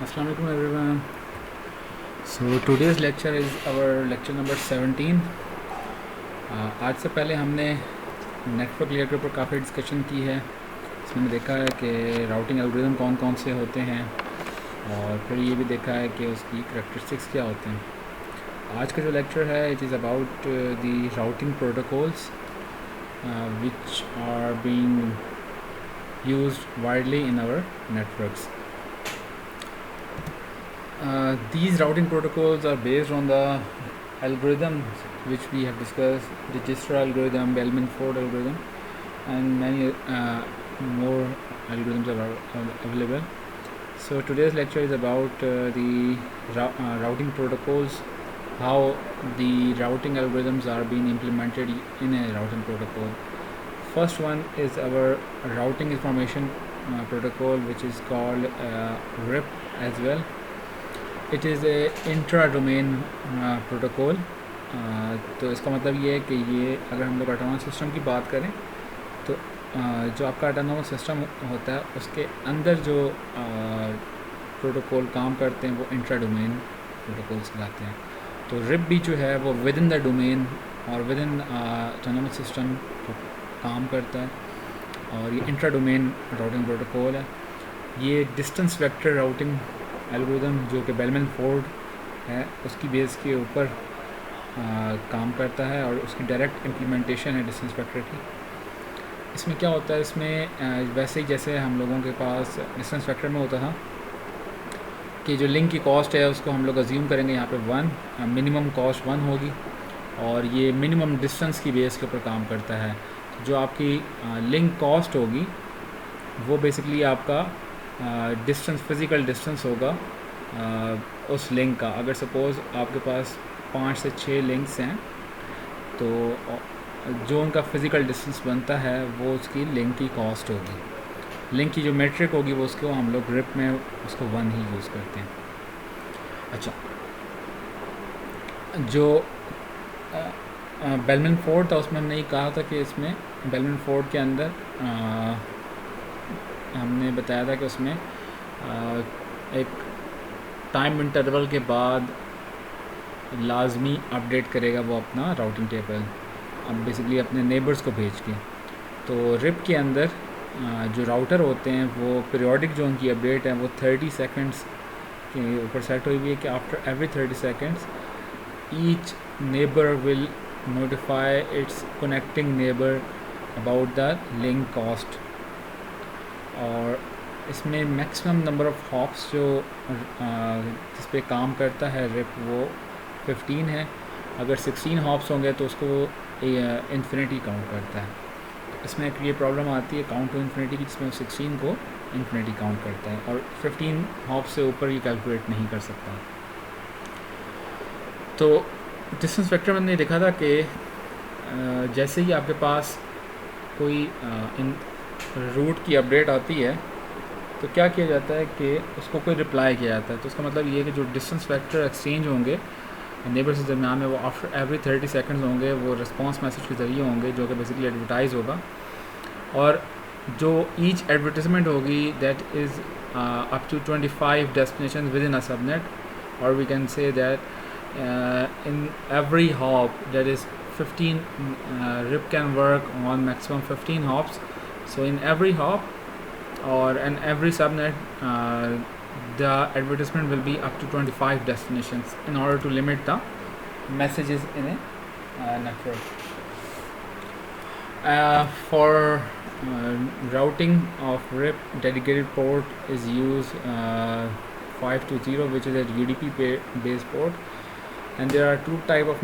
Assalamu alaikum everyone. So today's lecture is our lecture number 17. आज से पहले हमने नेटवर्क लेयर के ऊपर काफ़ी डिस्कशन की है. इसमें हमने देखा है कि राउटिंग एल्गोरिदम कौन कौन से होते हैं और फिर ये भी देखा है कि उसकी करैक्टरिस्टिक्स क्या होते हैं. आज का जो लेक्चर है it is about the routing protocols which are being used widely in our networks. These routing protocols are based on the algorithms which we have discussed, the Dijkstra algorithm, Bellman-Ford algorithm, and many more algorithms are available. So today's lecture is about the routing protocols, how the routing algorithms are being implemented in a routing protocol. First one is our routing information protocol, which is called RIP as well. It is a intra domain protocol. तो इसका मतलब ये है कि ये अगर हम लोग ऑटोनॉमस सिस्टम की बात करें तो जो आपका ऑटोनॉमस सिस्टम होता है उसके अंदर जो प्रोटोकॉल काम करते हैं वो इंट्रा डोमेन प्रोटोकॉल्स कहलाते हैं. तो रिप भी जो है वो विद इन द डोमेन और विद इन ऑटोनॉमस सिस्टम काम करता है और ये इंट्रा डोमेन राउटिंग प्रोटोकॉल है. ये डिस्टेंस वेक्टर राउटिंग एल्गोरिदम जो कि बेलमैन-फोर्ड है उसकी बेस के ऊपर काम करता है और उसकी डायरेक्ट इम्प्लीमेंटेशन है डिस्टेंस वेक्टर की. इसमें क्या होता है, इसमें वैसे ही जैसे हम लोगों के पास डिस्टेंस वेक्टर में होता था कि जो लिंक की कॉस्ट है उसको हम लोग अज्यूम करेंगे यहाँ पे 1, मिनिमम कॉस्ट 1 होगी और ये मिनिमम डिस्टेंस की बेस के ऊपर काम करता है. जो आपकी लिंक कॉस्ट होगी वो बेसिकली आपका डिस्टेंस फिज़िकल डिस्टेंस होगा उस लिंक का. अगर सपोज़ आपके पास 5 से 6 लिंक्स हैं तो जो उनका फ़िज़िकल डिस्टेंस बनता है वो उसकी लिंक की कॉस्ट होगी. लिंक की जो मेट्रिक होगी वो उसको हम लोग ग्रिप में उसको 1 ही यूज़ करते हैं. अच्छा, जो बेलमैन-फोर्ड था उसमें हमने ये कहा था कि इसमें बेलमैन-फोर्ड के अंदर हमने बताया था कि उसमें एक टाइम इंटरवल के बाद लाजमी अपडेट करेगा वो अपना राउटिंग टेबल, अब बेसिकली अपने नेबर्स को भेज के. तो रिप के अंदर जो राउटर होते हैं वो पीरियोडिक जो उनकी अपडेट है वो 30 सेकंड्स के ऊपर सेट हुई हुई है कि after every 30 seconds each neighbour will notify it's connecting neighbour about the link cost. और इसमें मैक्सिमम नंबर ऑफ़ हॉप्स जो जिस पे काम करता है रिप वो 15 है. अगर 16 हॉप्स होंगे तो उसको इन्फिनिटी काउंट करता है. इसमें एक ये प्रॉब्लम आती है काउंट टू इन्फिनिटी की, जिसमें 16 को इन्फिनिटी काउंट करता है और 15 हॉप्स से ऊपर ये कैलकुलेट नहीं कर सकता. तो डिस्टेंस वेक्टर मैंने देखा था कि जैसे ही आपके पास कोई इन रूट की अपडेट आती है तो क्या किया जाता है कि उसको कोई रिप्लाई किया जाता है. तो उसका मतलब ये है कि जो डिस्टेंस वेक्टर एक्सचेंज होंगे नेबर्स के दरमियान में वो आफ्टर एवरी 30 सेकंड्स होंगे, वो रिस्पांस मैसेज के ज़रिए होंगे जो कि बेसिकली एडवर्टाइज होगा. और जो ईच एडवर्टाइजमेंट होगी that is up to 25 destination within a subnet, और we can say that in every hop that is 15 RIP can work on maximum 15 hops. So in every hop or in every subnet the advertisement will be up to 25 destinations in order to limit the messages in a network. For routing of RIP, dedicated port is used 520, which is a UDP based port, and there are two type of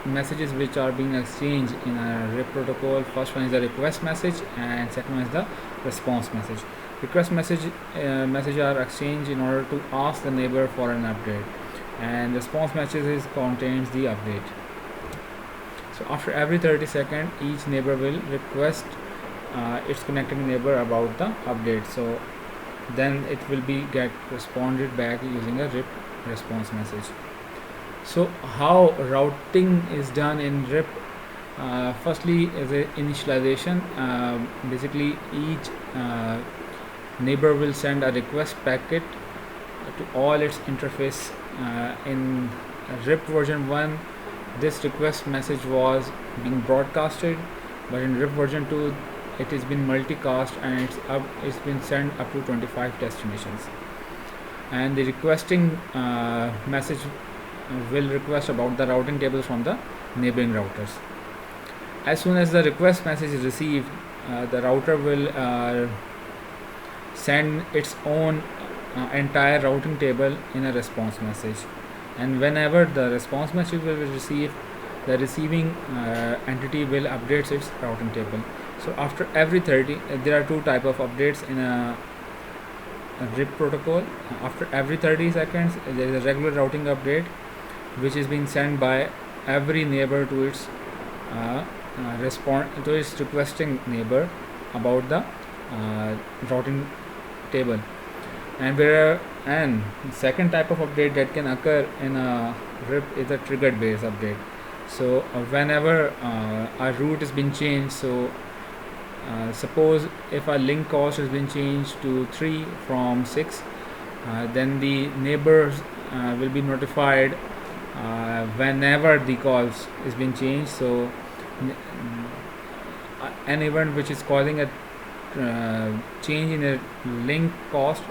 messages which are being exchanged in a RIP protocol. First one is the request message and second one is the response message. Request message are exchanged in order to ask the neighbor for an update, and response messages contains the update. So after every 30 seconds each neighbor will request its connecting neighbor about the update, so then it will be get responded back using a RIP response message. So how routing is done in RIP? Firstly is a initialization. Basically each neighbor will send a request packet to all its interface. In RIP version 1, this request message was being broadcasted, but in RIP version 2 it has been multicast and it's been sent up to 25 destinations. And the requesting message will request about the routing tables from the neighboring routers. As soon as the request message is received, the router will send its own entire routing table in a response message, and whenever the response message will be received, the receiving entity will update its routing table. So after every 30, there are two type of updates in a RIP protocol. After every 30 seconds, there is a regular routing update, which is being sent by every neighbor to its requesting neighbor about the routing table. And second type of update that can occur in a RIP is a triggered based update. So whenever a route is being changed, so suppose if a link cost has been changed to 3 from 6, then the neighbors will be notified whenever the calls is being changed. So an event which is causing a change in a link cost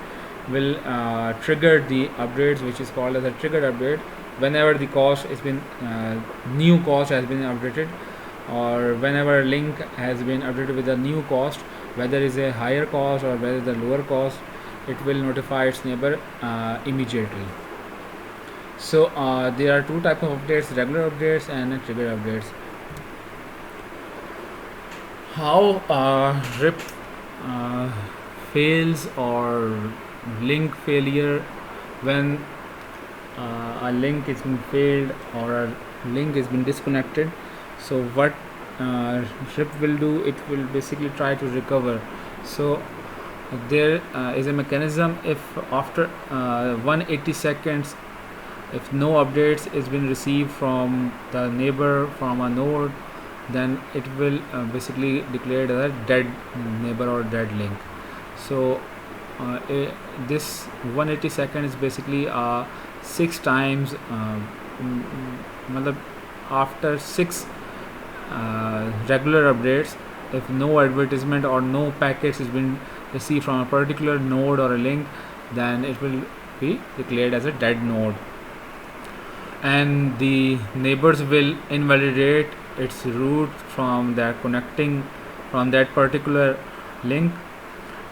will trigger the updates, which is called as a triggered update, whenever the cost has been new cost has been updated, or whenever link has been updated with a new cost, whether it's a higher cost or whether the lower cost, it will notify its neighbor immediately. So there are two types of updates: regular updates and triggered updates. How RIP fails or link failure when a link is been failed or a link has been disconnected. So what RIP will do, it will basically try to recover. So there is a mechanism, if after 180 seconds if no updates is been received from the neighbor from a node, then it will basically declare as a dead neighbor or dead link. So this 180 seconds is basically 6 times after 6 regular updates, if no advertisement or no packets has been received from a particular node or a link, then it will be declared as a dead node, and the neighbors will invalidate its route from that connecting from that particular link,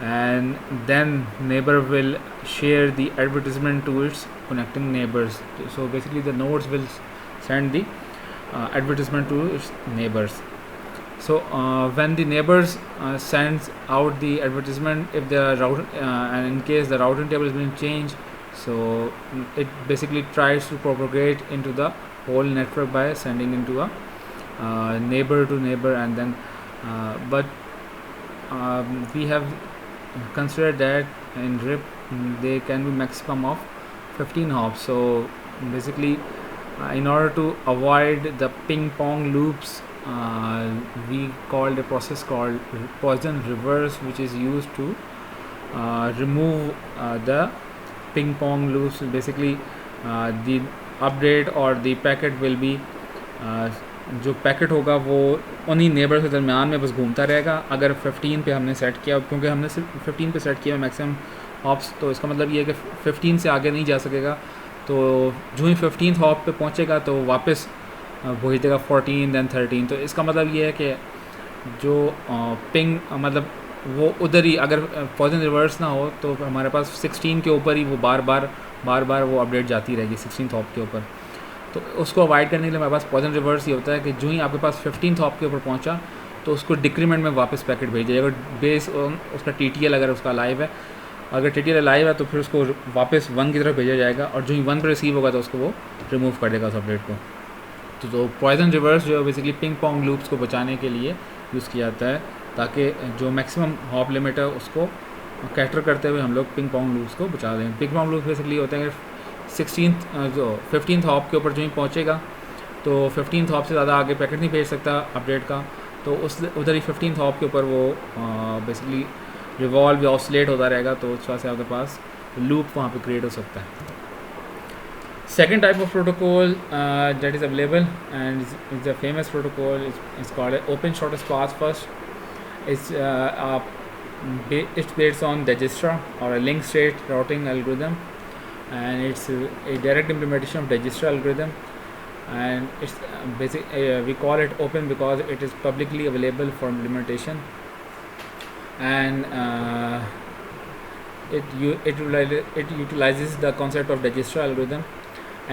and then neighbor will share the advertisement to its connecting neighbors. So basically the nodes will send the advertisement to its neighbors. So when the neighbors sends out the advertisement, if the route and in case the routing table has been changed, so it basically tries to propagate into the whole network by sending into a neighbor to neighbor, and then but we have considered that in RIP there can be maximum of 15 hops. So basically in order to avoid the ping pong loops, we called a process called Poisson reverse, which is used to remove the ping pong loops. Basically the update or the packet will be जो packet होगा वो उन्हीं neighbour के दरमियान में बस घूमता रहेगा. अगर 15 पे हमने सेट किया, क्योंकि हमने सिर्फ 15 पे सेट किया मैक्सिमम हॉप्स, तो इसका मतलब ये है कि 15 से आगे नहीं जा सकेगा. तो जो ही 15th हॉप पे पहुंचेगा तो वापस वही देगा 14 दैन 13. तो इसका मतलब ये है कि जो पिंग मतलब वो उधर ही, अगर पॉइजन रिवर्स ना हो तो हमारे पास 16 के ऊपर ही वो बार बार वो अपडेट जाती रहेगी 16th हॉप के ऊपर. तो उसको अवॉइड करने के लिए हमारे पास पॉइजन रिवर्स ये होता है कि जो ही आपके पास 15th हॉप के ऊपर पहुंचा तो उसको डिक्रीमेंट में वापस पैकेट भेज जाएगा. बेस उसका TTL अगर उसका लाइव है, अगर TTL लाइव है तो फिर उसको वापस 1 की तरफ भेजा जाएगा, और जो ही 1 पर रिसीव होगा तो उसको वो रिमूव कर देगा उस अपडेट को. तो पॉइजन रिवर्स जो है बेसिकली पिंग पोंग लूप्स को बचाने के लिए यूज़ किया जाता है, ताकि जो मैक्सिमम हॉप लिमिट है उसको कैटर करते हुए हम लोग पिंग पोंग लूप्स को बचा दें. पिंग पोंग लूप्स बेसिकली होते हैं 15th हॉप के ऊपर जो ही पहुँचेगा तो 15th हॉप से ज़्यादा आगे पैकेट नहीं भेज सकता अपडेट का, तो उस उधर ही 15th हॉप के ऊपर वो बेसिकली रिवॉल्व या ऑसिलेट होता रहेगा. तो उस वजह से आपके पास लूप वहाँ पे क्रिएट हो सकता है. Second type of protocol that is available and is a famous protocol is called Open Shortest Path First. It's based on Dijkstra or a link state routing algorithm, and it's a direct implementation of Dijkstra algorithm, and it's we call it open because it is publicly available for implementation, and it utilizes the concept of Dijkstra algorithm.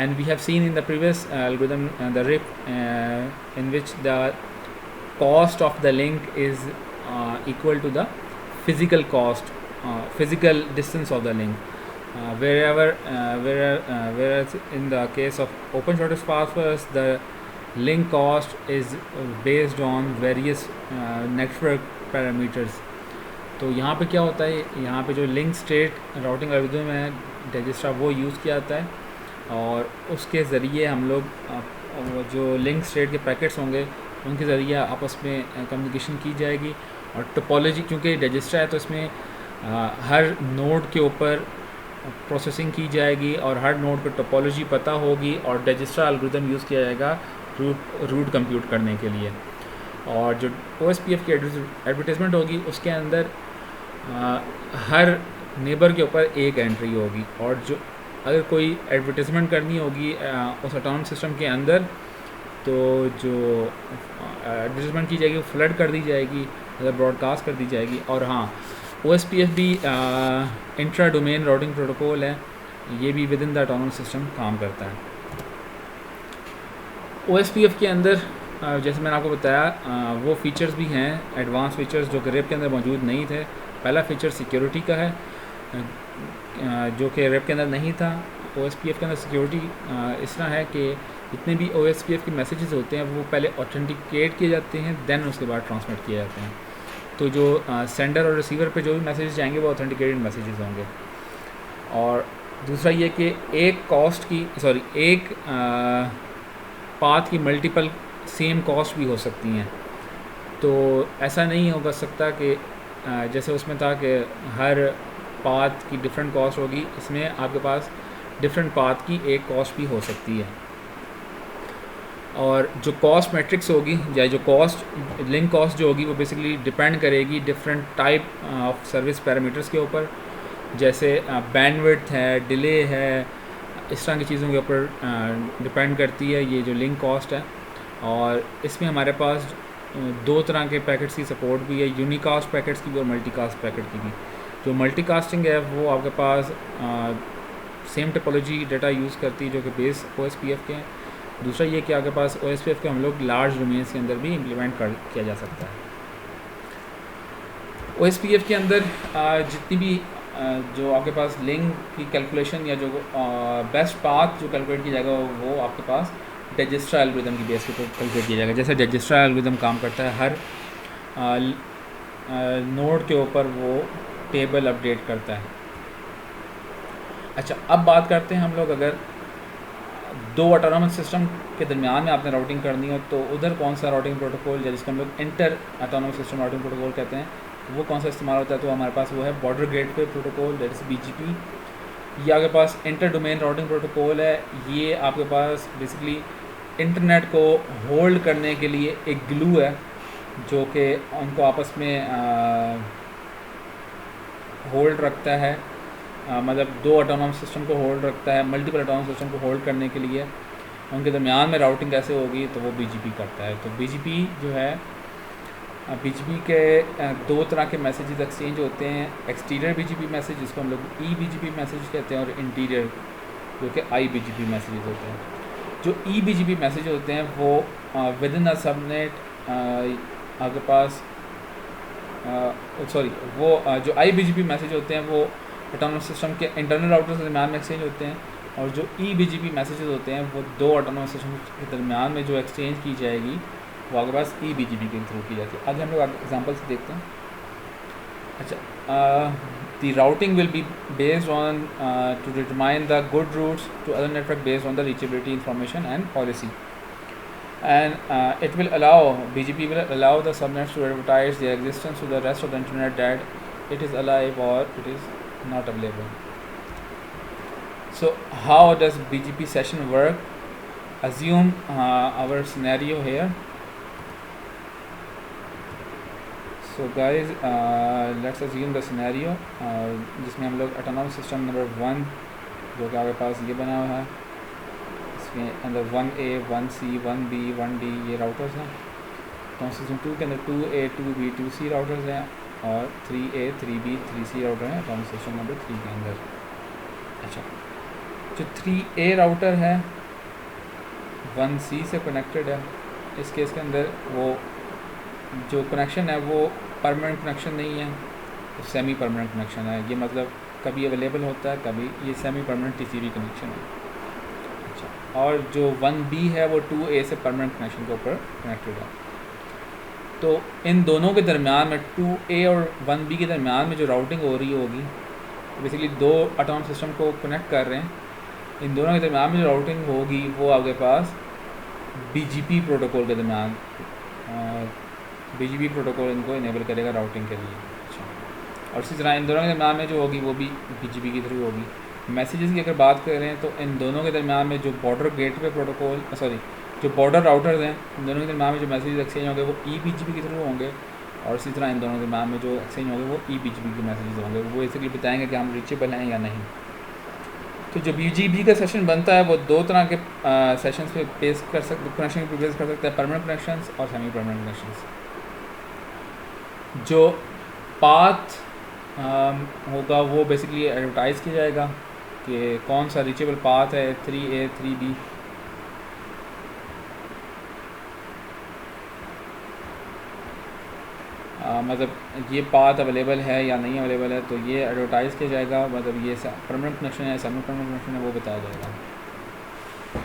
And we have seen in the previous algorithm, the RIP, in which the cost of the link is equal to the physical cost, physical distance of the link. Whereas in the case of Open Shortest Path First, the link cost is based on various network parameters. तो यहाँ पे क्या होता है, यहाँ पे जो link state routing algorithm है Dijkstra वो यूज़ किया जाता है, और उसके ज़रिए हम लोग जो लिंक स्टेट के पैकेट्स होंगे उनके ज़रिए आपस में कम्युनिकेशन की जाएगी. और टोपोलॉजी, क्योंकि Dijkstra है तो इसमें हर नोड के ऊपर प्रोसेसिंग की जाएगी और हर नोड पर टोपोलॉजी पता होगी, और Dijkstra एल्गोरिथम यूज़ किया जाएगा रूट कंप्यूट करने के लिए. और जो OSPF की एडवर्टाइजमेंट होगी उसके अंदर हर नेबर के ऊपर एक एंट्री होगी, और जो अगर कोई एडवर्टाइजमेंट करनी होगी उस ऑटोनमस सिस्टम के अंदर, तो जो एडवर्टाइजमेंट की जाएगी वो फ्लड कर दी जाएगी, मतलब ब्रॉडकास्ट कर दी जाएगी. और हाँ, OSPF भी इंट्रा डोमेन राउटिंग प्रोटोकॉल है, ये भी with in the autonomous system काम करता है. OSPF के अंदर जैसे मैंने आपको बताया वो फीचर्स भी हैं, एडवांस फीचर्स जो कि RIP के अंदर मौजूद नहीं थे. पहला फीचर सिक्योरिटी का है जो कि RIP के अंदर नहीं था. OSPF के अंदर सिक्योरिटी इस तरह है कि जितने भी OSPF के मैसेजेस होते हैं वो पहले ऑथेंटिकेट किए जाते हैं, देन उसके बाद ट्रांसमिट किए जाते हैं. तो जो सेंडर और रिसीवर पे जो भी मैसेजेस जाएंगे वो ऑथेंटिकेटेड मैसेजेस होंगे. और दूसरा ये कि एक पाथ की मल्टीपल सेम कॉस्ट भी हो सकती हैं. तो ऐसा नहीं हो सकता कि जैसे उसमें था कि हर पाथ की डिफरेंट कॉस्ट होगी, इसमें आपके पास डिफरेंट पाथ की एक कॉस्ट भी हो सकती है. और जो कॉस्ट मैट्रिक्स होगी या जो कॉस्ट लिंक कॉस्ट जो होगी वो बेसिकली डिपेंड करेगी different type of service parameters के ऊपर, जैसे बैंडविड्थ है, डिले है, इस तरह की चीज़ों के ऊपर डिपेंड करती है ये जो लिंक कॉस्ट है. और इसमें हमारे पास दो तरह के पैकेट्स की सपोर्ट भी है, यूनिकास्ट पैकेट्स की भी और मल्टीकास्ट पैकेट की भी. जो मल्टीकास्टिंग है वो आपके पास सेम टोपोलॉजी डेटा यूज़ करती है जो कि बेस OSPF के हैं. दूसरा ये कि आपके पास OSPF के हम लोग लार्ज डोमेन्स के अंदर भी इम्प्लीमेंट किया जा सकता है. OSPF के अंदर जितनी भी जो आपके पास लिंक की कैलकुलेशन या जो बेस्ट पाथ जो कैलकुलेट किया जाएगा वो आपके पास Dijkstra एल्गोरिथम की बेस के ऊपर कैलकुलेट किया जाएगा. जैसे Dijkstra एल्गोरिथम काम करता है, हर नोड के ऊपर वो टेबल अपडेट करता है. अच्छा, अब बात करते हैं हम लोग, अगर दो ऑटोनमस सिस्टम के दरमियान में आपने राउटिंग करनी हो तो उधर कौन सा राउटिंग प्रोटोकॉल या जिसको हम लोग inter autonomous system routing protocol कहते हैं वो कौन सा इस्तेमाल होता है. तो हमारे पास वो है border gateway protocol, that is BGP. ये आपके पास इंटर डोमेन राउटिंग प्रोटोकॉल है. ये आपके पास बेसिकली इंटरनेट को होल्ड करने के लिए एक ग्लू है जो कि उनको आपस में होल्ड रखता है, मतलब दो ऑटोनमस सिस्टम को होल्ड रखता है. मल्टीपल ऑटोनमस सिस्टम को होल्ड करने के लिए उनके दरमियान में राउटिंग कैसे होगी तो वो BGP करता है. तो BGP जो है, BGP के दो तरह के मैसेजेस एक्सचेंज होते हैं. एक्सटीरियर BGP मैसेज जिसको हम लोग eBGP मैसेज कहते हैं, और इंटीरियर जो कि iBGP मैसेजेस होते हैं. जो eBGP मैसेज होते हैं वो विद इन अ सबनेट आपके पास वो जो iBGP मैसेज होते हैं वो ऑटोनमस सिस्टम के इंटरनल राउटर्स के दरमियान में एक्सचेंज होते हैं, और जो eBGP मैसेजेस होते हैं वो दो ऑटोनमस सिस्टम के दरमियान में जो एक्सचेंज की जाएगी वो आपके पास eBGP के थ्रू की जाती है. आगे हम लोग एग्जांपल से देखते हैं. अच्छा, the routing will be based on to determine the good routes to other network based on the reachability information and policy, and it will allow BGP will allow the subnets to advertise their existence to the rest of the internet that it is alive or it is not available. So how does BGP session work? Assume our scenario here. So guys, let's assume the scenario जिसमें हम लोग autonomous system number 1 जो कि आपके पास ये बना हुआ है, इसमें अंदर 1A 1C 1B 1D ये राउटर्स हैं। ऑटोनॉमस सिस्टम 2 के अंदर 2A 2B 2C राउटर्स हैं और 3A 3B 3C राउटर हैं ऑटोनॉमस सिस्टम नंबर 3 के अंदर। अच्छा, जो 3A राउटर है 1C से कनेक्टेड है। इस केस के अंदर वो जो कनेक्शन है वो परमानेंट कनेक्शन नहीं है, सेमी परमानेंट कनेक्शन है। ये मतलब कभी अवेलेबल होता है, कभी ये सेमी परमानेंट टीसीपी कनेक्शन है। अच्छा, और जो 1B है वो 2A से परमानेंट कनेक्शन के ऊपर कनेक्टेड है। तो इन दोनों के दरमियान में 2A और 1B के दरमियान में जो राउटिंग हो रही होगी, बेसिकली दो ऑटोनॉमस सिस्टम को कनेक्ट कर रहे हैं, इन दोनों के दरमियान में जो राउटिंग होगी वो आपके पास BGP प्रोटोकॉल के दरमियान BGP प्रोटोकॉल इनको इनेबल करेगा राउटिंग के लिए। अच्छा, और इसी तरह इन दोनों के दरमियान में जो होगी वो भी BGP के थ्रू होगी। मैसेजेस की अगर बात करें तो इन दोनों के दरमियान में जो बॉर्डर गेटवे प्रोटोकॉल जो बॉर्डर राउटर्स हैं, इन दोनों के दरमियान में जो मैसेजेस एक्सचेंज होंगे वो eBGP के थ्रू होंगे, और इसी तरह इन दोनों के दरमियान में जो एक्सचेंज होंगे वो eBGP के मैसेजेस होंगे। वो बेसिकली बताएंगे कि हम रीचेबल हैं या नहीं। तो जो BGP का सेशन बनता है वो दो तरह के सेशंस पे पेश कर सकते, कनेक्शन पे पेश कर सकते हैं, परमानेंट कनेक्शंस और सेमी परमानेंट कनेक्शंस। जो पाथ होगा वो बेसिकली एडवर्टाइज़ किया जाएगा कि कौन सा रीचेबल पाथ है 3A 3B। मतलब ये पाथ अवेलेबल है या नहीं अवेलेबल है, तो ये एडवर्टाइज़ किया जाएगा। मतलब ये परमानेंट कनेक्शन है, सेमी परमानेंट कनेक्शन है, वो बताया जाएगा।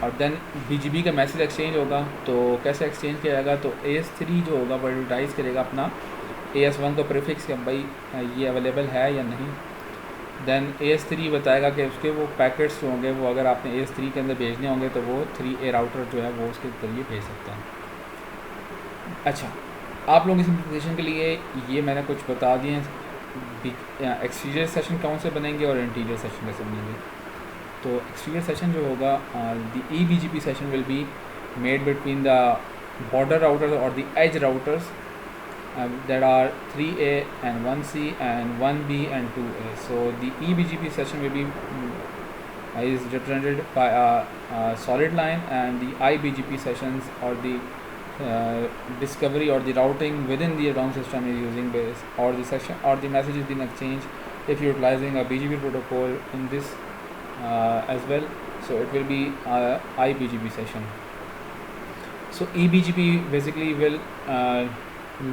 और देन BGP का मैसेज एक्सचेंज होगा। तो कैसे एक्सचेंज किया जाएगा? तो AS3 जो होगा वो एडवर्टाइज़ करेगा अपना AS1 को प्रीफिक्स कि भाई ये अवेलेबल है या नहीं। देन AS3 बताएगा कि उसके वो पैकेट्स जो होंगे वो अगर आपने AS3 के अंदर भेजने होंगे तो वो 3A राउटर जो है वो उसके जरिए भेज सकता है। अच्छा, आप लोगों की सिंप्लिफिकेशन के लिए ये मैंने कुछ बता दिए हैं एक्सटीरियर सेशन कौन से बनेंगे और इंटीरियर सेशन कैसे बनेंगे। तो एक्सटीरियर सेशन जो होगा, the eBGP session will be made between the border routers और the edge routers that are 3A and 1C and 1B and 2A. So the eBGP session will be is represented by a solid line, and the iBGP sessions or the discovery or the routing within the ROM system is using base, or the session or the message is being exchanged if utilizing a BGP protocol in this as well. So it will be iBGP session. So eBGP basically will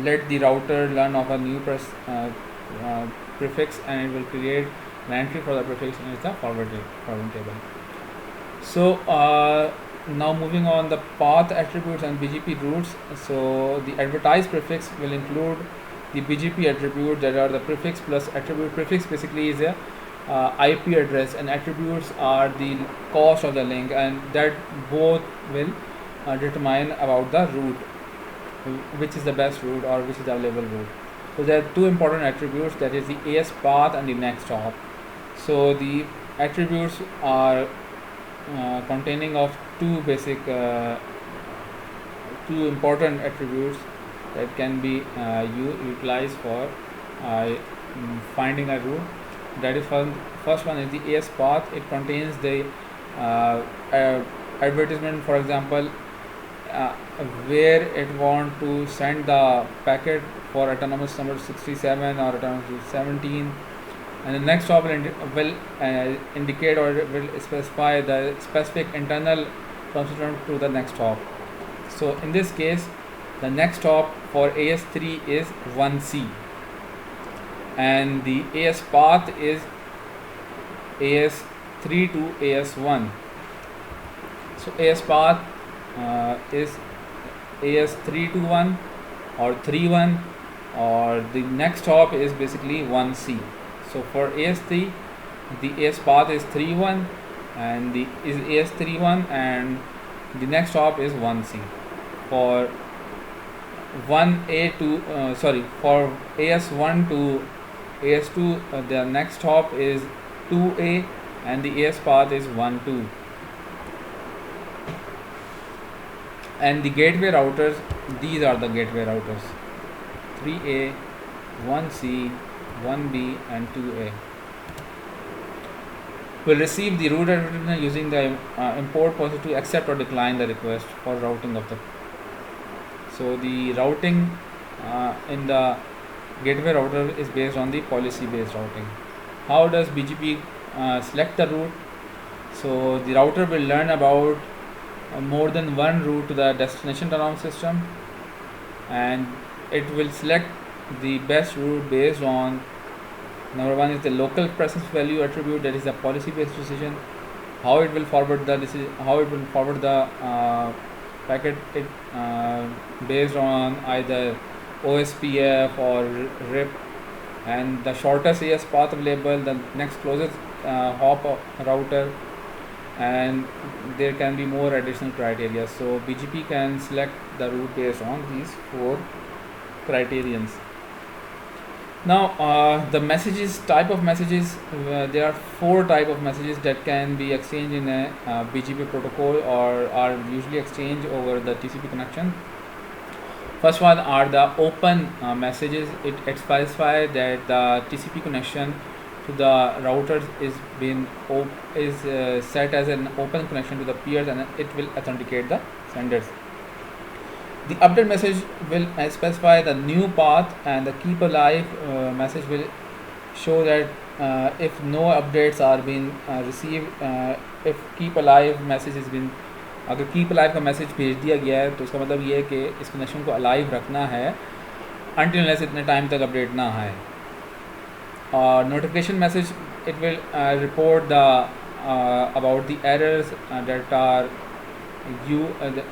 let the router learn of a new prefix, and it will create an entry for the prefix in the forward table. So now moving on, the path attributes and BGP routes. So the advertised prefix will include the BGP attribute that are the prefix plus attribute. Prefix basically is a IP address, and attributes are the cost of the link, and that both will determine about the route, which is the best route or which is the available route. So there are two important attributes, that is the AS path and the next hop. So the attributes are containing of two basic two important attributes that can be utilized for finding a route. That is first one is the AS path. It contains the advertisement, for example, where it want to send the packet for autonomous number 67 or autonomous 17, and the next hop will indicate or will specify the specific internal constituent to the next hop. So in this case, the next hop for AS3 is 1C, and the AS path is AS3 to AS1. So AS path is AS3 to 1 or 3-1, or the next hop is basically 1C. So for AS3, the AS path is 3-1 and the is AS3-1, and the next hop is 1C. For 1A to for AS1 to AS2, the next hop is 2A, and the AS path is 1 2. And the gateway routers, these are the gateway routers: 3A, 1C, 1B and 2A. Will receive the root advertisement using the import process to accept or decline the request for routing of the. So the routing in the gateway router is based on the policy based routing. How does BGP select the route? So the router will learn about more than one route to the destination autonomous system, and it will select the best route based on, number one is the local presence value attribute, that is the policy based decision, how it will forward the decision, how it will forward the packet based on either OSPF or RIP, and the shortest AS path available, the next closest hop router, and there can be more additional criteria. So BGP can select the route based on these 4 criterions. Now the messages, type of messages, there are 4 type of messages that can be exchanged in a BGP protocol or are usually exchanged over the TCP connection. First one are the open messages. It specifies that the TCP connection to the routers is set as an open connection to the peers, and it will authenticate the senders. The update message will specify the new path, and the keep alive message will show that if no updates are being received, if keep alive message has been, अगर keep alive का message भेज दिया गया है तो उसका मतलब ये है कि इस कनेक्शन को अलाइव रखना है until unless इतने टाइम तक अपडेट ना आए. Notification message, it will report the about the errors that are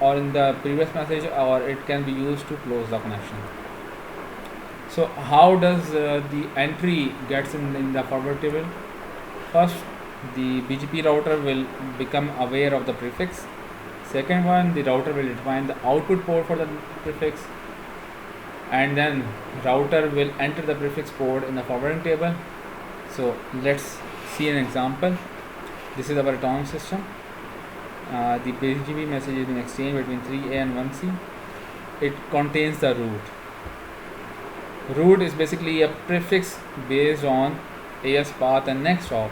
or in the previous message, or it can be used to close the connection. So how does the entry gets in the forward table? First, the BGP router will become aware of the prefix. Second one, the router will define the output port for the prefix, and then router will enter the prefix port in the forwarding table. So let's see an example. This is our autonomous system. The BGP message is being exchanged between 3A and 1C. It contains the root. Root is basically a prefix based on AS path and next hop.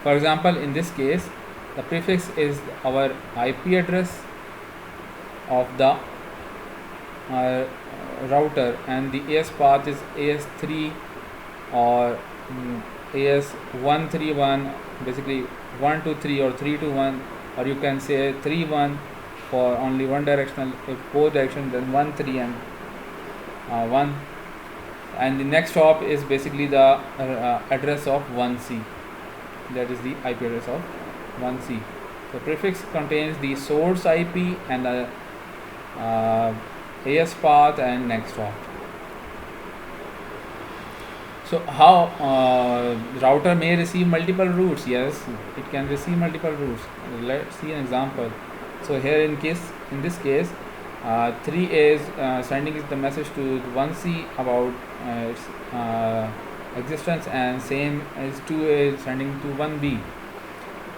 For example, in this case, the prefix is our IP address of the router, and the AS path is AS3 or AS131, basically 123 or 321, or you can say 31 for only one directional. If both directions, then 13 and 1. And the next hop is basically the address of 1C, that is the IP address of 1C. So prefix contains the source IP and the AS path and next hop. So how router may receive multiple routes? Yes, it can receive multiple routes. Let's see an example. So here in this case, 3A is sending the message to 1C about its existence, and same as 2A is sending to 1B.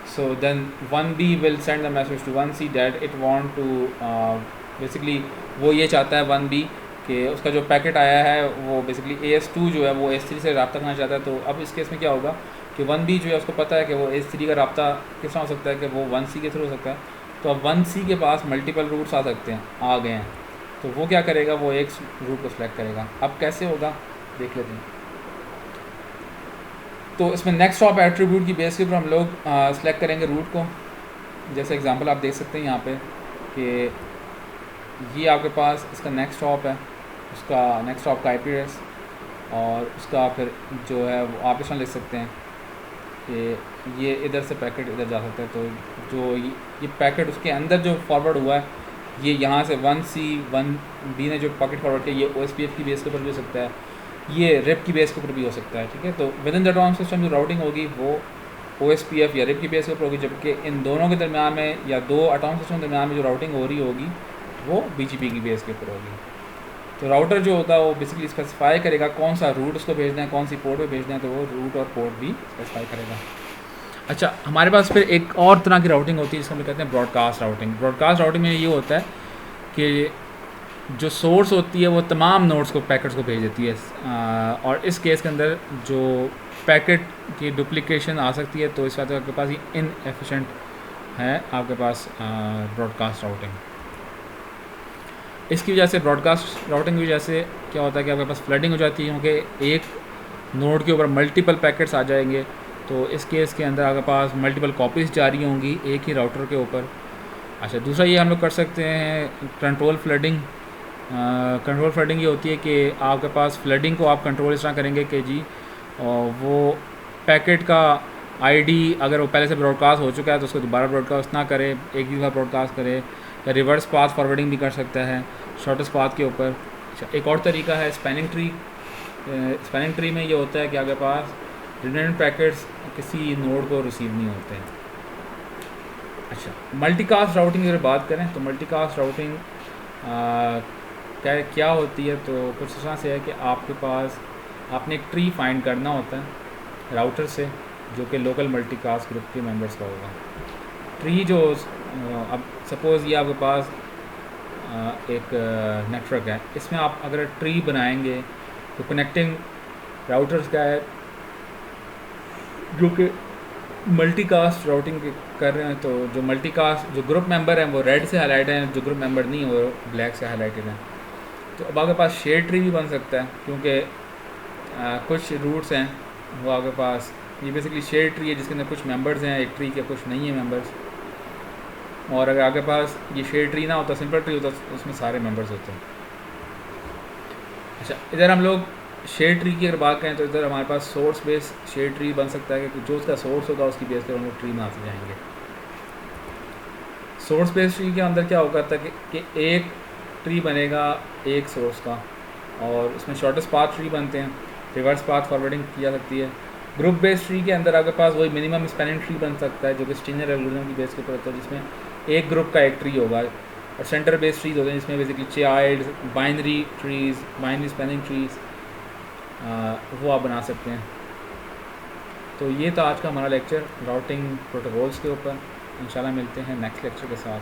So then 1B will send the message to 1C that it want to basically वो ये चाहता है 1B कि उसका जो packet आया है वो बेसिकली AS2 जो है वो AS3 से रब्ता करना चाहता है. तो अब इस केस में क्या होगा कि 1B जो है उसको पता है कि वो AS3 का रब्ता किस तरह हो सकता है कि वो 1C के थ्रू हो सकता है. तो अब 1C के पास मल्टीपल रूट्स आ सकते हैं, आ गए हैं, तो वो क्या करेगा, वो एक रूट को सिलेक्ट करेगा. अब कैसे होगा देख लेते हैं. तो इसमें नेक्स्ट हॉप एट्रीब्यूट की बेस के ऊपर हम लोग सिलेक्ट करेंगे रूट को. जैसे एग्जांपल आप देख सकते हैं यहाँ पे कि ये आपके पास इसका नेक्स्ट हॉप है, उसका नेक्स्ट हॉप का IP एड्रेस, और उसका फिर जो है वो आप इसमें लिख सकते हैं कि ये इधर से पैकेट इधर जा सकता है. तो जो ये पैकेट उसके अंदर जो फॉरवर्ड हुआ है, ये यहाँ से 1C 1B ने जो पैकेट फॉरवर्ड किया, ये OSPF की बेस के ऊपर भी हो सकता है, ये RIP की बेस के ऊपर भी हो सकता है. ठीक है, तो with in the autonomous system जो राउटिंग होगी वो OSPF या RIP की बेस के ऊपर होगी, जबकि इन दोनों के दरमियान में या दो ऑटोनॉमस सिस्टम के दरमियान में जो राउटिंग हो रही होगी वो BGP की बेस के ऊपर होगी. तो राउटर जो होता है वो बेसिकली स्पेसिफाई करेगा कौन सा रूट उसको भेजना है, कौन सी पोर्ट पे भेजना है, तो वो रूट और पोर्ट भी स्पेसिफाई करेगा. अच्छा, हमारे पास फिर एक और तरह की राउटिंग होती है जिसको हम कहते हैं ब्रॉडकास्ट राउटिंग। ब्रॉडकास्ट राउटिंग में ये होता है कि जो सोर्स होती है वो तमाम नोड्स को, पैकेट्स को भेज देती है, और इस केस के अंदर जो पैकेट की डुप्लीकेशन आ सकती है, तो इस वजह आपके पास ये इनएफिशिएंट है आपके पास ब्रॉडकास्ट राउटिंग। इसकी वजह से, ब्रॉडकास्ट राउटिंग की वजह से क्या होता है कि आपके पास फ्लडिंग हो जाती है, क्योंकि एक नोड के ऊपर मल्टीपल पैकेट्स आ जाएंगे, तो इस केस के अंदर आपके पास मल्टीपल कॉपीज़ जारी होंगी एक ही राउटर के ऊपर। अच्छा, दूसरा ये हम लोग कर सकते हैं कंट्रोल फ्लडिंग। कंट्रोल फ्लडिंग ये होती है कि आपके पास फ्लडिंग को आप कंट्रोल इस तरह करेंगे कि जी वो पैकेट का आईडी अगर वो पहले से ब्रॉडकास्ट हो चुका है तो उसको दोबारा ब्रॉडकास्ट ना करे, एक ही बार ब्रॉडकास्ट करे, या रिवर्स पाथ फॉरवर्डिंग भी कर सकता है शॉर्टेस्ट पाथ के ऊपर। अच्छा, एक और तरीका है स्पैनिंग ट्री। स्पैनिंग ट्री में ये होता है कि आपके पास रिडंडेंट पैकेट्स किसी नोड को रिसीव नहीं होते हैं। अच्छा, मल्टीकास्ट राउटिंग की अगर बात करें तो मल्टीकास्ट राउटिंग क्या होती है, तो कुछ इस तरह से है कि आपके पास आपने एक ट्री फाइंड करना होता है राउटर से जो कि लोकल मल्टीकास्ट ग्रुप के मेंबर्स का होगा। ट्री जो अब सपोज़ ये आपके पास एक नेटवर्क है, इसमें आप अगर ट्री बनाएंगे तो कनेक्टिंग राउटर्स का है जो कि मल्टीकास्ट राउटिंग कर रहे हैं, तो जो मल्टीकास्ट जो ग्रुप मेंबर हैं वो रेड से हाईलाइट हैं, जो ग्रुप मेंबर नहीं है वो ब्लैक से हाईलाइटेड हैं। तो अब आपके पास शेयर ट्री भी बन सकता है, क्योंकि कुछ रूट्स हैं वो आपके पास, ये बेसिकली शेयर ट्री है जिसके अंदर कुछ मेंबर्स हैं एक ट्री के, कुछ नहीं है मेंबर्स। और अगर आपके पास ये शेयर ट्री ना होता, सिंपल ट्री होता, उसमें सारे मेंबर्स होते हैं। अच्छा, इधर हम लोग शेयर ट्री की अगर बात करें तो इधर हमारे पास सोर्स बेस शेयर ट्री बन सकता है कि जो उसका सोर्स होगा उसकी बेस पर हम लोग ट्री बनाते जाएंगे। सोर्स बेस ट्री के अंदर क्या होगा था कि एक ट्री बनेगा एक सोर्स का, और उसमें शॉर्टेस्ट पाथ ट्री बनते हैं, रिवर्स पाथ फॉरवर्डिंग की जा सकती है। ग्रुप बेस्ड ट्री के अंदर आपके पास वही मिनिमम स्पैनिंग ट्री बन सकता है जो कि स्टिनर एल्गोरिथम की बेस के ऊपर होता है, जिसमें एक ग्रुप का एक ट्री होगा। और सेंटर बेस्ड ट्रीज होते हैं जिसमें basically child, binary trees, binary spanning trees वो आप बना सकते हैं। तो ये था आज का हमारा लेक्चर राउटिंग प्रोटोकॉल्स के ऊपर। इंशाल्लाह मिलते हैं नेक्स्ट लेक्चर के साथ।